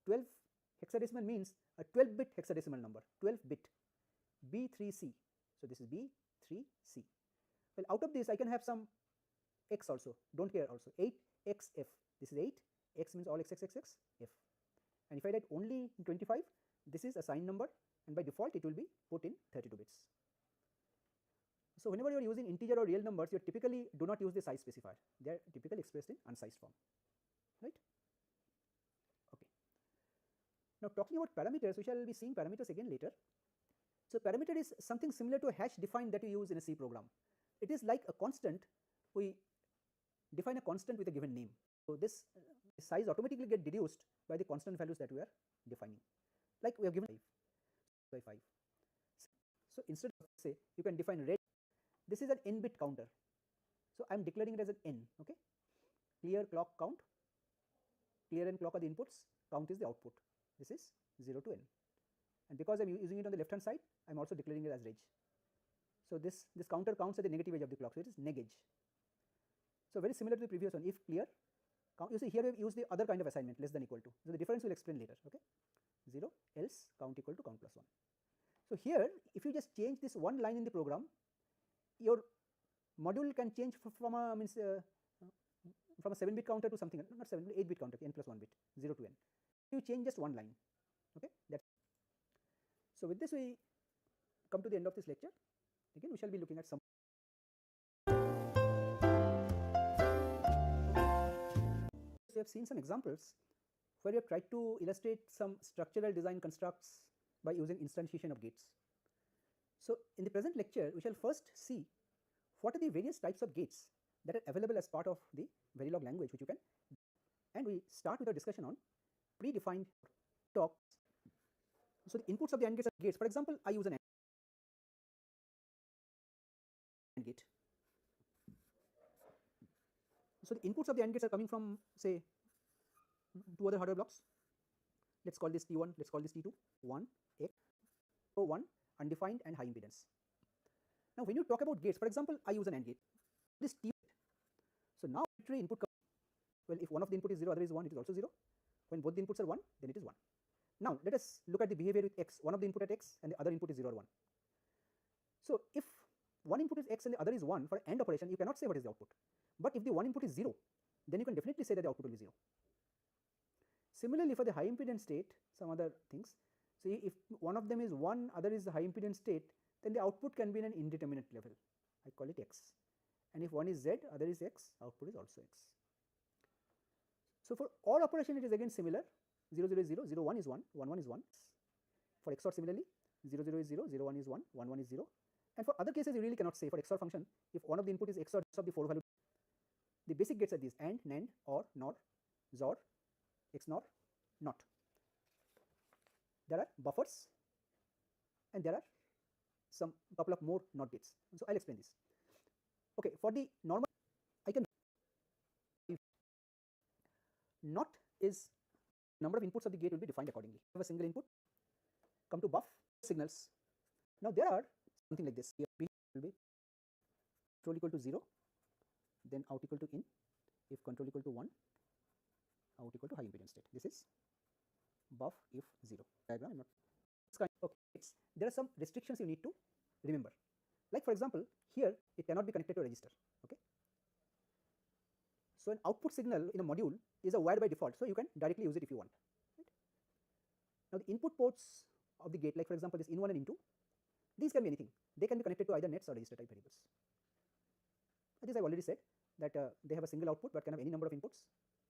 12 hexadecimal means a 12-bit hexadecimal number, 12-bit. B3C, so this is B3C. Well, out of this I can have some x also, don't care also, 8xf, this is 8, x means all x, f. And if I write only in 25, this is a signed number, and by default it will be put in 32 bits. So whenever you are using integer or real numbers, you typically do not use the size specifier, they are typically expressed in unsized form, right? Okay. Now talking about parameters, we shall be seeing parameters again later. So parameter is something similar to a hash defined that we use in a C program. It is like a constant, we define a constant with a given name. So this size automatically get deduced by the constant values that we are defining. Like we have given 5 by 5. So instead of say you can define red, this is an n bit counter. So I am declaring it as an n, okay. Clear clock count, clear and clock are the inputs, count is the output. This is 0 to n. And because I am using it on the left hand side, I am also declaring it as reg. So this counter counts at the negative edge of the clock, so it is neg edge. So very similar to the previous one, if clear, count, you see here we have used the other kind of assignment, less than equal to. So the difference we will explain later, okay. 0 else count equal to count plus 1. So here if you just change this one line in the program, your module can change from a 7-bit counter to something, not 7, 8-bit counter, n plus 1 bit, 0 to n. You change just one line, okay. So with this we come to the end of this lecture. Again we shall be looking at some. We have seen some examples where we have tried to illustrate some structural design constructs by using instantiation of gates. So in the present lecture we shall first see what are the various types of gates that are available as part of the Verilog language which you can, and we start with a discussion on predefined talks. So the inputs of the AND gates are gates. For example, I use an AND gate. So the inputs of the AND gates are coming from say 2 other hardware blocks. Let's call this T1, let's call this T2, 1, X, 1, undefined and high impedance. Now when you talk about gates, for example, I use an AND gate. This T. So now arbitrary input, well, if one of the input is 0, other is 1, it is also 0. When both the inputs are 1, then it is 1. Now let us look at the behavior with x, one of the input at x and the other input is 0 or 1. So if one input is x and the other is 1, for AND operation you cannot say what is the output. But if the one input is 0, then you can definitely say that the output will be 0. Similarly for the high impedance state, some other things. So if one of them is 1, other is the high impedance state, then the output can be in an indeterminate level. I call it x. And if one is z, other is x, output is also x. So for all operation it is again similar. 0 0 is 0, 0 1 is 1, 1 1 is 1. For XOR similarly, 0 0 is 0, 0 1 is 1, 1 1 is 0. And for other cases you really cannot say. For XOR function, if one of the input is XOR of the 4 value, the basic gates are these: AND, NAND, OR, NOR, XOR, XNOR, NOT. There are buffers and there are some couple of more NOT gates. So I'll explain this. Okay, for the normal, I can NOT is number of inputs of the gate will be defined accordingly. Have a single input, come to buff signals. Now there are something like this. Here B will be control equal to 0, then out equal to in. If control equal to 1, out equal to high impedance state. This is buff if 0. Diagram. I'm not. Okay. There are some restrictions you need to remember. Like for example, here it cannot be connected to a register. Okay. So an output signal in a module is a wire by default, so you can directly use it if you want. Right? Now the input ports of the gate, like for example this in1 and in2, these can be anything. They can be connected to either nets or register type variables. This I have already said that they have a single output but can have any number of inputs,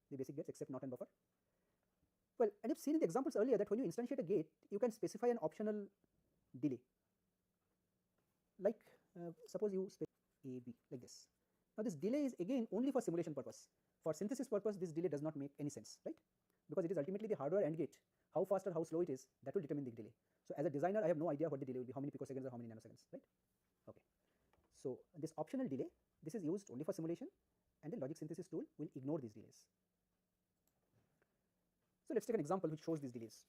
the basic gates except NOT and buffer. Well, and you've seen in the examples earlier that when you instantiate a gate, you can specify an optional delay. Like suppose you specify AB like this. Now this delay is again only for simulation purpose. For synthesis purpose, this delay does not make any sense, right? Because it is ultimately the hardware AND gate. How fast or how slow it is, that will determine the delay. So as a designer, I have no idea what the delay will be, how many picoseconds or how many nanoseconds, right? Okay. So this optional delay, this is used only for simulation, and the logic synthesis tool will ignore these delays. So let's take an example which shows these delays.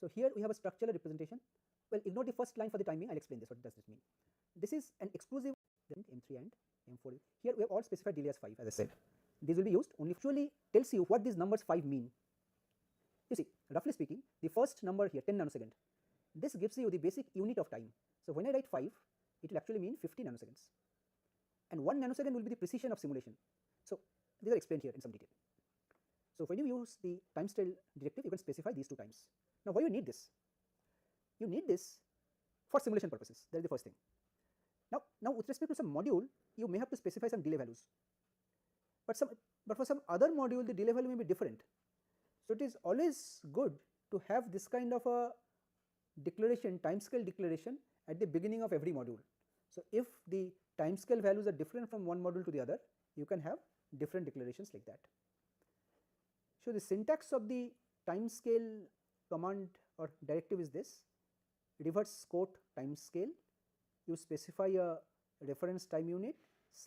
So here we have a structural representation. Well, ignore the first line for the timing. I'll explain this. What does this mean? This is an exclusive M3 and M4. Here we have all specified delay as 5, as I said. These will be used only actually tells you what these numbers 5 mean. You see, roughly speaking, the first number here 10 nanosecond, this gives you the basic unit of time. So when I write 5, it will actually mean 50 nanoseconds, and 1 nanosecond will be the precision of simulation. So these are explained here in some detail. So when you use the time scale directive, you can specify these 2 times. Now why you need this? You need this for simulation purposes. That is the first thing. Now with respect to some module, you may have to specify some delay values, but for some other module the delay value may be different. So it is always good to have this kind of a declaration, timescale declaration at the beginning of every module. So if the timescale values are different from one module to the other, you can have different declarations like that. So the syntax of the timescale command or directive is this: reverse quote timescale, you specify a reference time unit /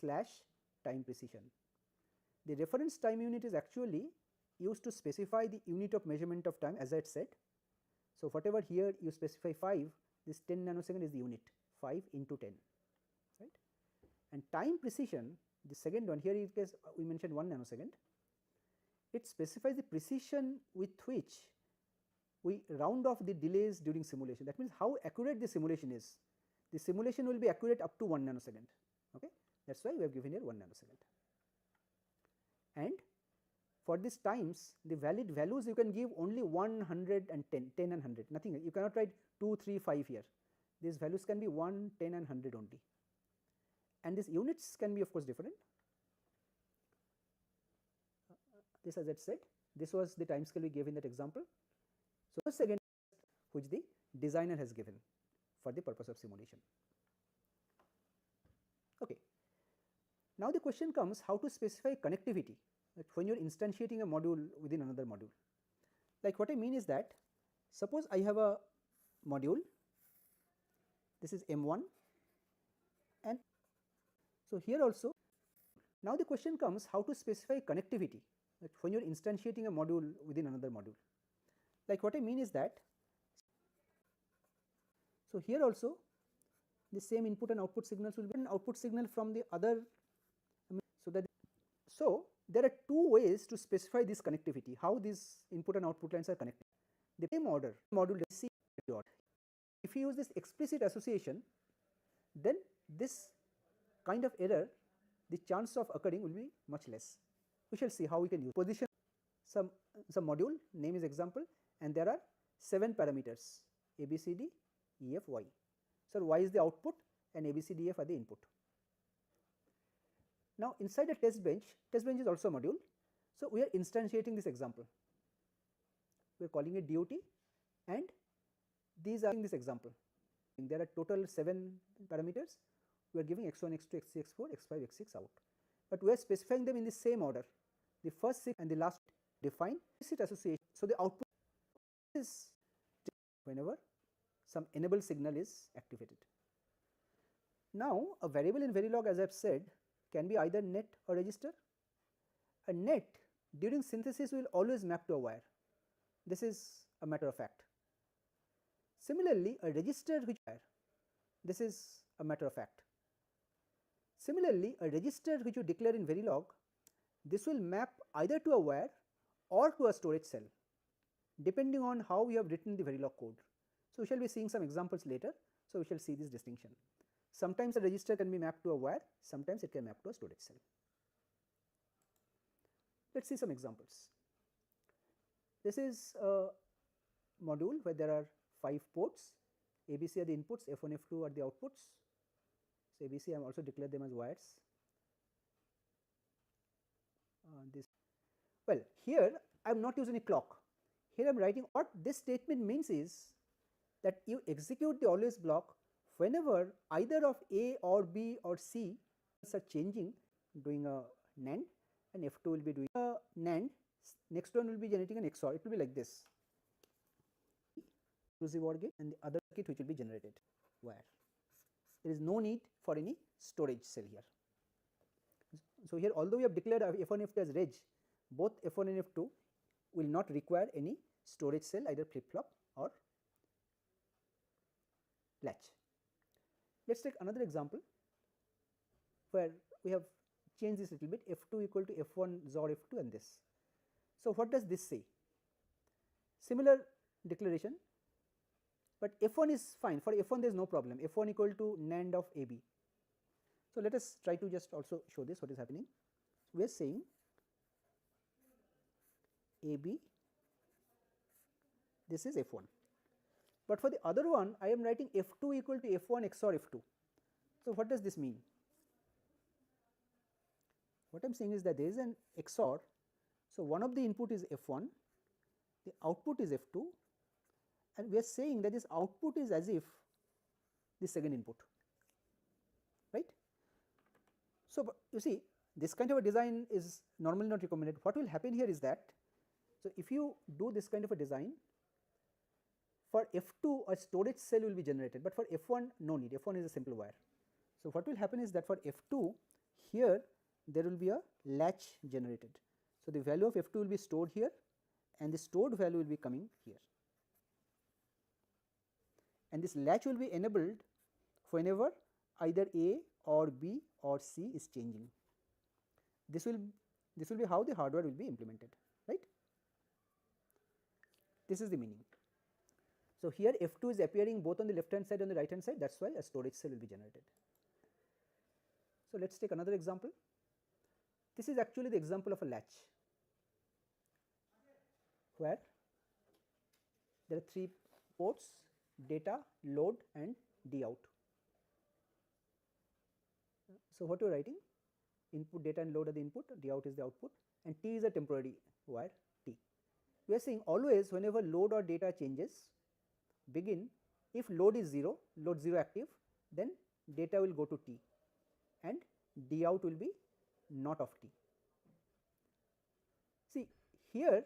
time precision. The reference time unit is actually used to specify the unit of measurement of time, as I had said. So whatever here you specify 5, this 10 nanosecond is the unit, 5 into 10, right? And time precision, the second one, here in case we mentioned 1 nanosecond, it specifies the precision with which we round off the delays during simulation. That means how accurate the simulation is. The simulation will be accurate up to 1 nanosecond, okay? That is why we have given here 1 nanosecond. And for these times, the valid values you can give only 100 and 10, 10 and 100, nothing. You cannot write 2, 3, 5 here. These values can be 1, 10 and 100 only. And these units can be of course different. This, as I said, this was the time scale we gave in that example. So the second which the designer has given for the purpose of simulation. Okay. Now the question comes how to specify connectivity when you are instantiating a module within another module. Like what I mean is that suppose I have a module, this is M1, and so here also. Now the question comes how to specify connectivity when you are instantiating a module within another module. Like what I mean is that, so here also the same input and output signals will be an output signal from the other, so there are 2 ways to specify this connectivity, how these input and output lines are connected. The same order module C dot. If you use this explicit association, then this kind of error, the chance of occurring will be much less. We shall see how we can use position some module, name is example, and there are 7 parameters A, B, C, D, E, F, Y. So Y is the output and A, B, C, D, F are the input. Now inside a test bench is also a module. So we are instantiating this example. We are calling it DOT, and these are in this example. And there are total 7 parameters. We are giving x1, x2, x3, x4, x5, x6 out. But we are specifying them in the same order. The first 6 and the last define implicit association. So the output is whenever some enable signal is activated. Now a variable in Verilog, as I have said, can be either net or register. A net during synthesis will always map to a wire. This is a matter of fact. Similarly, a register which wire, this is a matter of fact. Similarly, a register which you declare in Verilog, this will map either to a wire or to a storage cell, depending on how we have written the Verilog code. So we shall be seeing some examples later. So we shall see this distinction. Sometimes a register can be mapped to a wire, sometimes it can map to a storage cell. Let us see some examples. This is a module where there are 5 ports, ABC are the inputs, F1, F2 are the outputs. So ABC I have also declared them as wires. Well, here I am not using a clock. Here I am writing what this statement means is that you execute the always block whenever either of A or B or C are changing, doing a NAND, and F2 will be doing a NAND, next one will be generating an XOR. It will be like this, inclusive OR gate, and the other circuit which will be generated wire. There is no need for any storage cell here. So here, although we have declared F1, F2 as reg, both F1 and F2 will not require any storage cell, either flip flop or latch. Let us take another example where we have changed this a little bit, F2 equal to F1 XOR F2 and this. So what does this say? Similar declaration, but F1 is fine. For F1 there is no problem. F1 equal to NAND of AB. So let us try to just also show this what is happening. We are saying AB, this is F1. But for the other one, I am writing F2 equal to F1 XOR F2. So what does this mean? What I am saying is that there is an XOR. So one of the input is F1, the output is F2, and we are saying that this output is as if the second input, right. So you see, this kind of a design is normally not recommended. What will happen here is that, so if you do this kind of a design, for F2 a storage cell will be generated, but for F1 no need, F1 is a simple wire. So what will happen is that for F2 here there will be a latch generated. So the value of F2 will be stored here and the stored value will be coming here, and this latch will be enabled whenever either A or B or C is changing. This will be how the hardware will be implemented, right. This is the meaning. So here F2 is appearing both on the left hand side and the right hand side, that is why a storage cell will be generated. So let us take another example. This is actually the example of a latch where there are 3 ports: data, load and D out. So what you are writing? Input, data and load are the input, D out is the output, and T is a temporary wire T. We are saying always whenever load or data changes, begin, if load is 0, load 0 active, then data will go to T and D out will be not of T. See here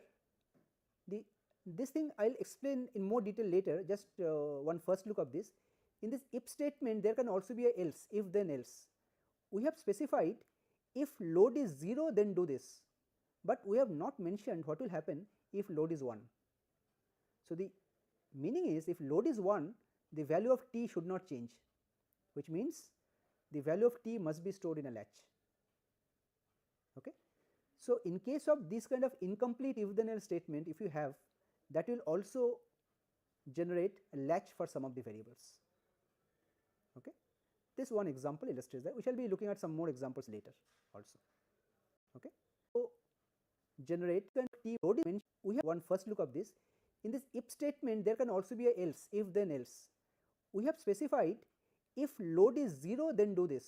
this thing I will explain in more detail later, just one first look of this. In this if statement there can also be a else, if then else. We have specified if load is 0 then do this, but we have not mentioned what will happen if load is 1. So the meaning is if load is 1, the value of T should not change, which means the value of T must be stored in a latch. Okay. So in case of this kind of incomplete if then else statement, if you have, that will also generate a latch for some of the variables. Okay. This one example illustrates that. We shall be looking at some more examples later also. Okay. So generate T load, we have one first look of this. In this if statement there can also be a else, if then else. We have specified if load is 0 then do this,